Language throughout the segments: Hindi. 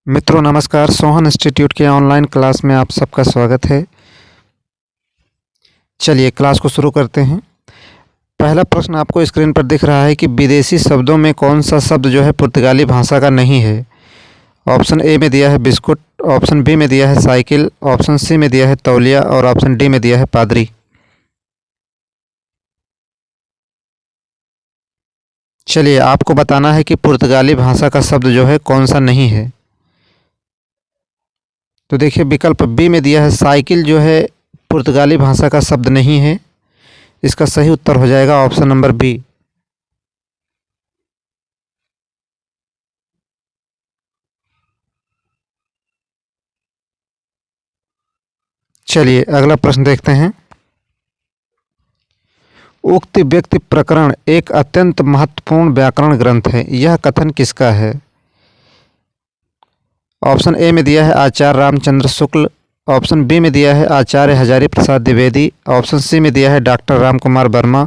मित्रों नमस्कार। सोहन इंस्टीट्यूट के ऑनलाइन क्लास में आप सबका स्वागत है। चलिए क्लास को शुरू करते हैं। पहला प्रश्न आपको स्क्रीन पर दिख रहा है कि विदेशी शब्दों में कौन सा शब्द जो है पुर्तगाली भाषा का नहीं है। ऑप्शन ए में दिया है बिस्कुट, ऑप्शन बी में दिया है साइकिल, ऑप्शन सी में दिया है तौलिया और ऑप्शन डी में दिया है पादरी। चलिए आपको बताना है कि पुर्तगाली भाषा का शब्द जो है कौन सा नहीं है। तो देखिए विकल्प बी में दिया है साइकिल जो है पुर्तगाली भाषा का शब्द नहीं है। इसका सही उत्तर हो जाएगा ऑप्शन नंबर बी। चलिए अगला प्रश्न देखते हैं। उक्त व्यक्ति प्रकरण एक अत्यंत महत्वपूर्ण व्याकरण ग्रंथ है, यह कथन किसका है। ऑप्शन ए में दिया है आचार्य रामचंद्र शुक्ल, ऑप्शन बी में दिया है आचार्य हजारी प्रसाद द्विवेदी, ऑप्शन सी में दिया है डॉक्टर राम कुमार वर्मा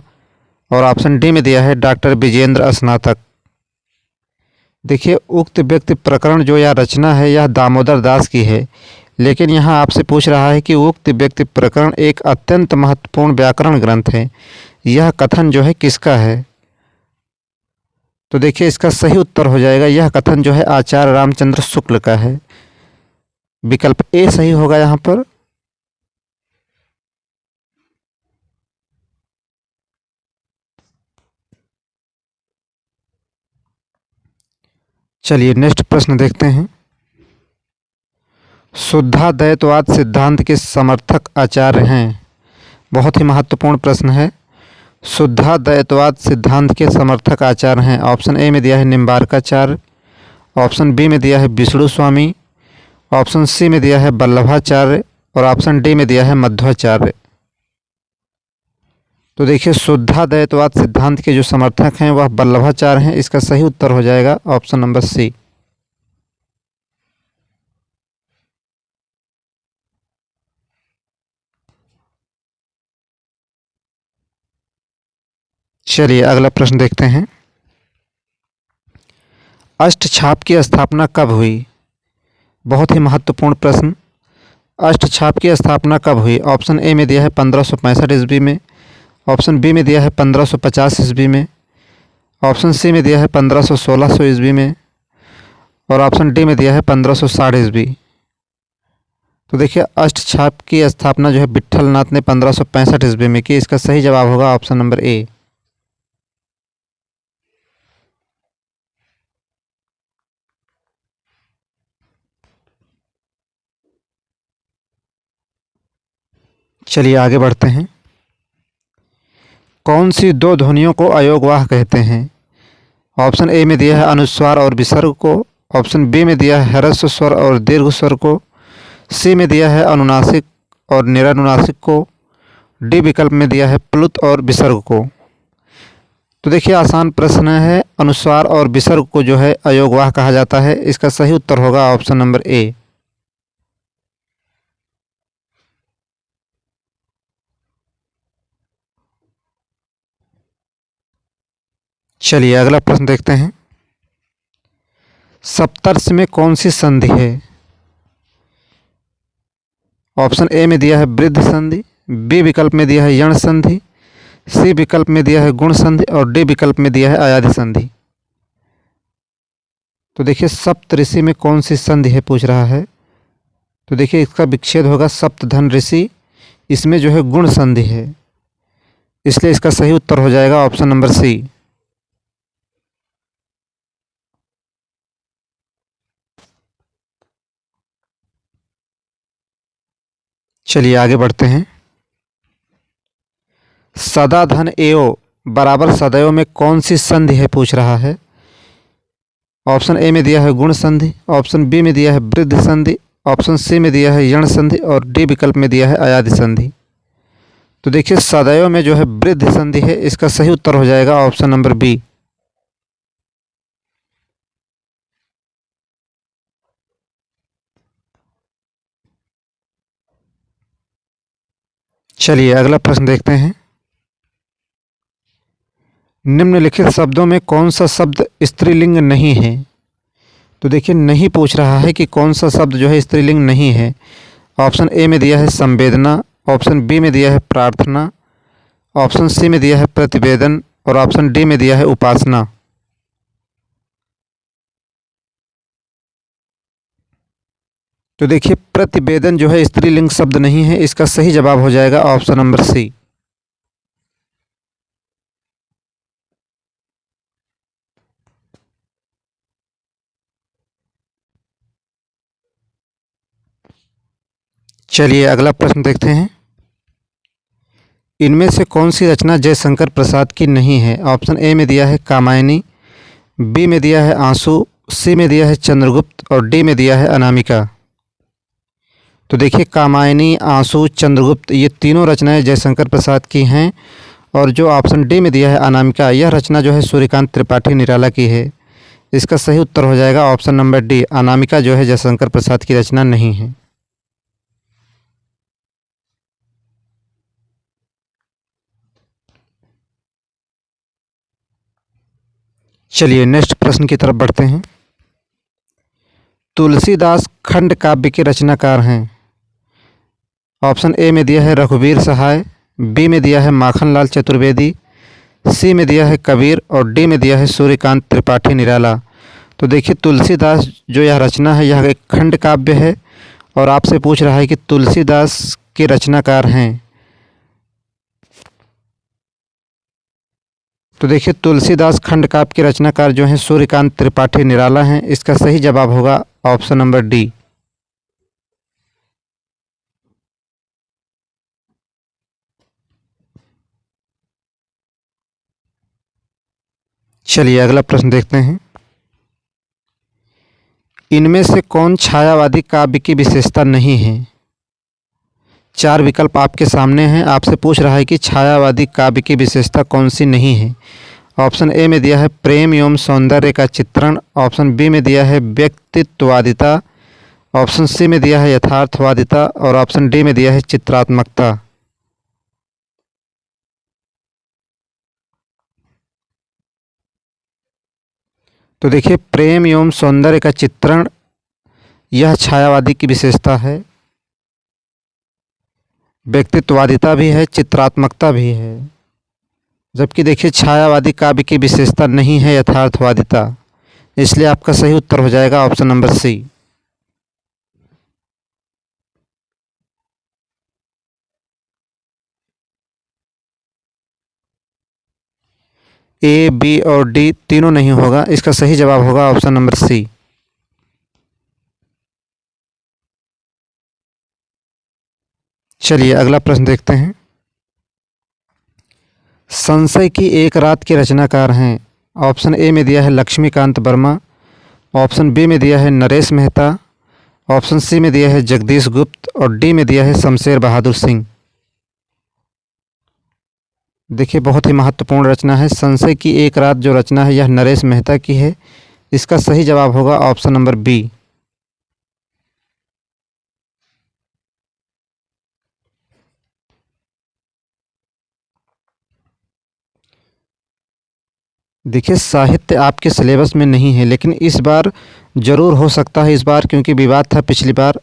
और ऑप्शन डी में दिया है डॉक्टर विजेंद्र स्नातक। देखिए उक्त व्यक्ति प्रकरण जो यह रचना है यह दामोदर दास की है, लेकिन यहाँ आपसे पूछ रहा है कि उक्त व्यक्ति प्रकरण एक अत्यंत महत्वपूर्ण व्याकरण ग्रंथ है, यह कथन जो है किसका है। तो देखिए इसका सही उत्तर हो जाएगा, यह कथन जो है आचार्य रामचंद्र शुक्ल का है। विकल्प ए सही होगा यहाँ पर। चलिए नेक्स्ट प्रश्न देखते हैं। शुद्धाद्वैतवाद सिद्धांत के समर्थक आचार्य हैं। बहुत ही महत्वपूर्ण प्रश्न है। शुद्धाद्वैतवाद सिद्धांत के समर्थक आचार्य हैं। ऑप्शन ए में दिया है निम्बार्काचार्य, ऑप्शन बी में दिया है विष्णु स्वामी, ऑप्शन सी में दिया है वल्लभाचार्य और ऑप्शन डी में दिया है मध्वाचार्य। तो देखिए शुद्धाद्वैतवाद सिद्धांत के जो समर्थक हैं वह वल्लभाचार्य हैं। इसका सही उत्तर हो जाएगा ऑप्शन नंबर सी। चलिए अगला प्रश्न देखते हैं। अष्टछाप की स्थापना कब हुई। बहुत ही महत्वपूर्ण प्रश्न। अष्टछाप की स्थापना कब हुई। ऑप्शन ए में दिया है 1565 ईस्वी में, ऑप्शन बी में दिया है 1550 ईस्वी में, ऑप्शन सी में दिया है 1500-1600 ईस्वी में और ऑप्शन डी में दिया है 1560 ईस्वी। तो देखिए अष्टछाप की स्थापना जो है विट्ठल नाथ ने 1565 ईस्वी में की। इसका सही जवाब होगा ऑप्शन नंबर ए। चलिए आगे बढ़ते हैं। कौन सी दो ध्वनियों को अयोगवाह कहते हैं। ऑप्शन ए में दिया है अनुस्वार और विसर्ग को, ऑप्शन बी में दिया है ह्रस्व स्वर और दीर्घ स्वर को, सी में दिया है अनुनासिक और निरानुनासिक को, डी विकल्प में दिया है प्लुत और विसर्ग को। तो देखिए आसान प्रश्न है। अनुस्वार और विसर्ग को जो है अयोगवाह कहा जाता है। इसका सही उत्तर होगा ऑप्शन नंबर ए। चलिए अगला प्रश्न देखते हैं। सप्तर्षि में कौन सी संधि है। ऑप्शन ए में दिया है वृद्ध संधि, बी विकल्प में दिया है यण संधि, सी विकल्प में दिया है गुण संधि और डी विकल्प में दिया है अयाधि संधि। तो देखिए सप्तऋषि में कौन सी संधि है पूछ रहा है। तो देखिए इसका विच्छेद होगा सप्तधन ऋषि, इसमें जो है गुण संधि है, इसलिए इसका सही उत्तर हो जाएगा ऑप्शन नंबर सी। चलिए आगे बढ़ते हैं। सदा धन एओ बराबर सदैव में कौन सी संधि है पूछ रहा है। ऑप्शन ए में दिया है गुण संधि, ऑप्शन बी में दिया है वृद्ध संधि, ऑप्शन सी में दिया है यण संधि और डी विकल्प में दिया है अयाधि संधि। तो देखिए सदैव में जो है वृद्ध संधि है। इसका सही उत्तर हो जाएगा ऑप्शन नंबर बी। चलिए अगला प्रश्न देखते हैं। निम्नलिखित शब्दों में कौन सा शब्द स्त्रीलिंग नहीं है। तो देखिए नहीं पूछ रहा है कि कौन सा शब्द जो है स्त्रीलिंग नहीं है। ऑप्शन ए में दिया है संवेदना, ऑप्शन बी में दिया है प्रार्थना, ऑप्शन सी में दिया है प्रतिवेदन और ऑप्शन डी में दिया है उपासना। तो देखिए प्रतिवेदन जो है स्त्रीलिंग शब्द नहीं है, इसका सही जवाब हो जाएगा ऑप्शन नंबर सी। चलिए अगला प्रश्न देखते हैं। इनमें से कौन सी रचना जयशंकर प्रसाद की नहीं है। ऑप्शन ए में दिया है कामायनी, बी में दिया है आंसू, सी में दिया है चंद्रगुप्त और डी में दिया है अनामिका। तो देखिए कामायनी, आंसू, चंद्रगुप्त ये तीनों रचनाएं जयशंकर प्रसाद की हैं और जो ऑप्शन डी में दिया है अनामिका, यह रचना जो है सूर्यकांत त्रिपाठी निराला की है। इसका सही उत्तर हो जाएगा ऑप्शन नंबर डी, अनामिका जो है जयशंकर प्रसाद की रचना नहीं है। चलिए नेक्स्ट प्रश्न की तरफ बढ़ते हैं। तुलसीदास खंड काव्य के रचनाकार हैं। ऑप्शन ए में दिया है रघुवीर सहाय, बी में दिया है माखनलाल चतुर्वेदी, सी में दिया है कबीर और डी में दिया है सूर्यकांत त्रिपाठी निराला। तो देखिए तुलसीदास जो यह रचना है यह एक खंड काव्य है और आपसे पूछ रहा है कि तुलसीदास के रचनाकार हैं। तो देखिए तुलसीदास खंड काव्य के रचनाकार जो हैं सूर्यकांत त्रिपाठी निराला हैं। इसका सही जवाब होगा ऑप्शन नंबर डी। चलिए अगला प्रश्न देखते हैं। इनमें से कौन छायावादी काव्य की विशेषता नहीं है। चार विकल्प आपके सामने हैं, आपसे पूछ रहा है कि छायावादी काव्य की विशेषता कौन सी नहीं है। ऑप्शन ए में दिया है प्रेम एवं सौंदर्य का चित्रण, ऑप्शन बी में दिया है व्यक्तित्ववादिता, ऑप्शन सी में दिया है यथार्थवादिता और ऑप्शन डी में दिया है चित्रात्मकता। तो देखिए प्रेम एवं सौंदर्य का चित्रण यह छायावादी की विशेषता है, व्यक्तित्ववादिता भी है, चित्रात्मकता भी है। जबकि देखिए छायावादी काव्य की विशेषता नहीं है यथार्थवादिता, इसलिए आपका सही उत्तर हो जाएगा ऑप्शन नंबर सी। ए, बी और डी तीनों नहीं होगा, इसका सही जवाब होगा ऑप्शन नंबर सी। चलिए अगला प्रश्न देखते हैं। संशय की एक रात के रचनाकार हैं। ऑप्शन ए में दिया है लक्ष्मीकांत वर्मा, ऑप्शन बी में दिया है नरेश मेहता, ऑप्शन सी में दिया है जगदीश गुप्त और डी में दिया है शमशेर बहादुर सिंह। देखिए बहुत ही महत्वपूर्ण रचना है संशय की एक रात। जो रचना है यह नरेश मेहता की है। इसका सही जवाब होगा ऑप्शन नंबर बी। देखिए साहित्य आपके सिलेबस में नहीं है, लेकिन इस बार ज़रूर हो सकता है, इस बार क्योंकि विवाद था पिछली बार,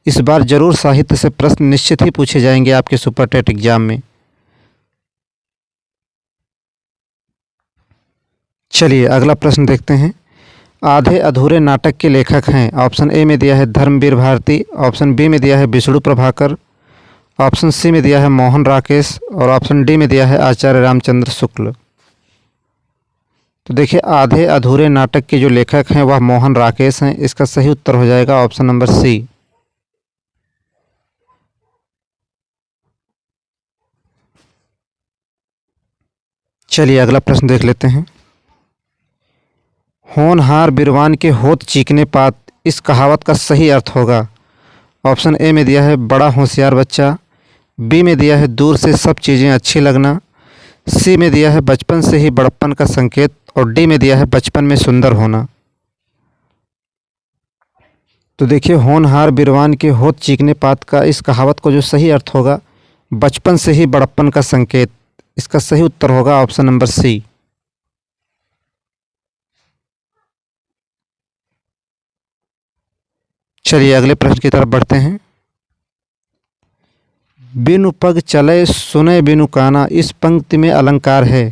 इस बार ज़रूर साहित्य से प्रश्न निश्चित ही पूछे जाएंगे आपके सुपर टेट एग्जाम में। चलिए अगला प्रश्न देखते हैं। आधे अधूरे नाटक के लेखक हैं। ऑप्शन ए में दिया है धर्मवीर भारती, ऑप्शन बी में दिया है विष्णु प्रभाकर, ऑप्शन सी में दिया है मोहन राकेश और ऑप्शन डी में दिया है आचार्य रामचंद्र शुक्ल। तो देखिए आधे अधूरे नाटक के जो लेखक हैं वह मोहन राकेश हैं। इसका सही उत्तर हो जाएगा ऑप्शन नंबर सी। चलिए अगला प्रश्न देख लेते हैं। होनहार बिरवान के होत चीकने पात, इस कहावत का सही अर्थ होगा। ऑप्शन ए में दिया है बड़ा होशियार बच्चा, बी में दिया है दूर से सब चीज़ें अच्छी लगना, सी में दिया है बचपन से ही बड़प्पन का संकेत और डी में दिया है बचपन में सुंदर होना। तो देखिए होनहार बिरवान के होत चीकने पात का इस कहावत को जो सही अर्थ होगा बचपन से ही बड़प्पन का संकेत। इसका सही उत्तर होगा ऑप्शन नंबर सी। चलिए अगले प्रश्न की तरफ बढ़ते हैं। बिनु पग चले सुने बिनु काना, इस पंक्ति में अलंकार है।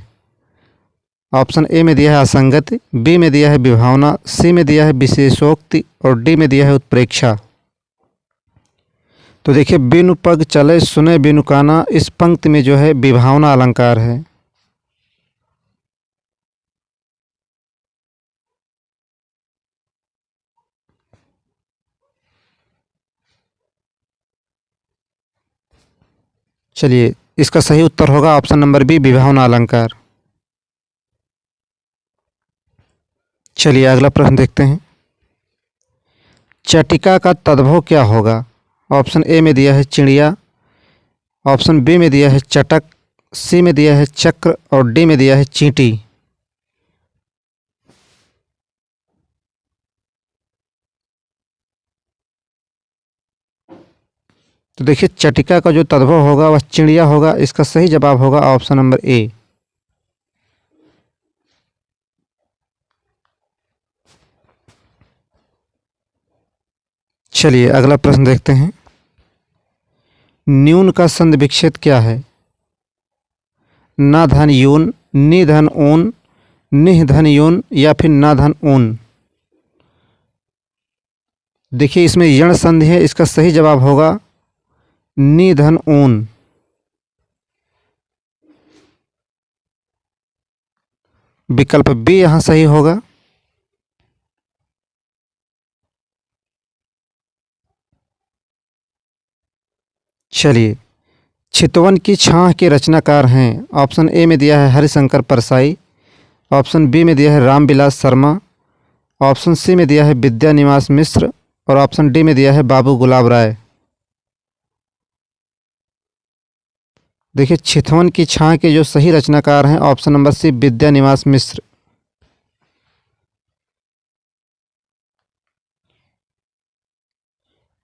ऑप्शन ए में दिया है असंगति, बी में दिया है विभावना, सी में दिया है विशेषोक्ति और डी में दिया है उत्प्रेक्षा। तो देखिए बिनु पग चले सुने बिनु काना, इस पंक्ति में जो है विभावना अलंकार है। चलिए इसका सही उत्तर होगा ऑप्शन नंबर बी, विभावना अलंकार। चलिए अगला प्रश्न देखते हैं। चटिका का तद्भव क्या होगा? ऑप्शन ए में दिया है चिड़िया, ऑप्शन बी में दिया है चटक, सी में दिया है चक्र और डी में दिया है चींटी। तो देखिए चटिका का जो तद्भव होगा वह चिड़िया होगा। इसका सही जवाब होगा ऑप्शन नंबर ए। चलिए अगला प्रश्न देखते हैं। न्यून का संधि विच्छेद क्या है? ना धन यून, नि धन ऊन, निह धन यून या फिर ना धन ऊन। देखिए इसमें यण संधि है। इसका सही जवाब होगा नि धन ऊन। विकल्प बी यहाँ सही होगा। चलिए चितवन की छाह के रचनाकार हैं। ऑप्शन ए में दिया है हरिशंकर परसाई, ऑप्शन बी में दिया है रामविलास शर्मा, ऑप्शन सी में दिया है विद्यानिवास मिश्र और ऑप्शन डी में दिया है बाबू गुलाब राय। देखिए चितवन की छाह के जो सही रचनाकार हैं ऑप्शन नंबर सी, विद्यानिवास मिश्र।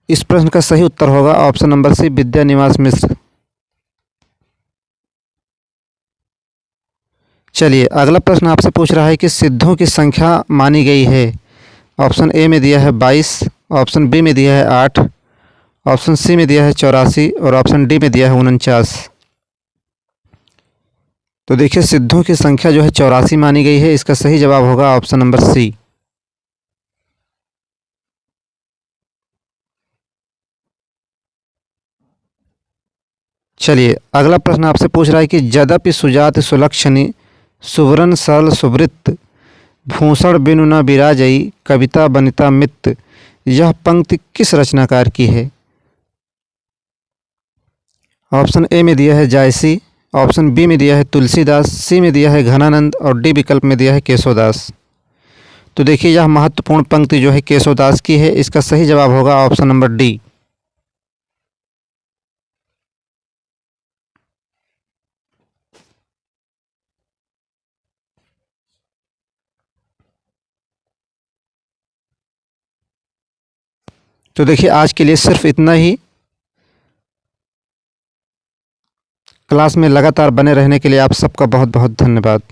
इस प्रश्न का सही उत्तर होगा ऑप्शन नंबर सी, विद्यानिवास मिश्र। चलिए अगला प्रश्न आपसे पूछ रहा है कि सिद्धों की संख्या मानी गई है। ऑप्शन ए में दिया है 22, ऑप्शन बी में दिया है 8, ऑप्शन सी में दिया है 84 और ऑप्शन डी में दिया है 49। तो देखिए सिद्धों की संख्या जो है 84 मानी गई है। इसका सही जवाब होगा ऑप्शन नंबर सी। चलिए अगला प्रश्न आपसे पूछ रहा है कि यद्यपि सुजात सुलक्षणी सुवर्ण सरल सुवृत्त भूषण बिनु न विराजई कविता बनिता मित्त, यह पंक्ति किस रचनाकार की है? ऑप्शन ए में दिया है जायसी, ऑप्शन बी में दिया है तुलसीदास, सी में दिया है घनानंद और डी विकल्प में दिया है केशवदास। तो देखिए यह महत्वपूर्ण पंक्ति जो है केशवदास की है। इसका सही जवाब होगा ऑप्शन नंबर डी। तो देखिए आज के लिए सिर्फ इतना ही। क्लास में लगातार बने रहने के लिए आप सबका बहुत बहुत धन्यवाद।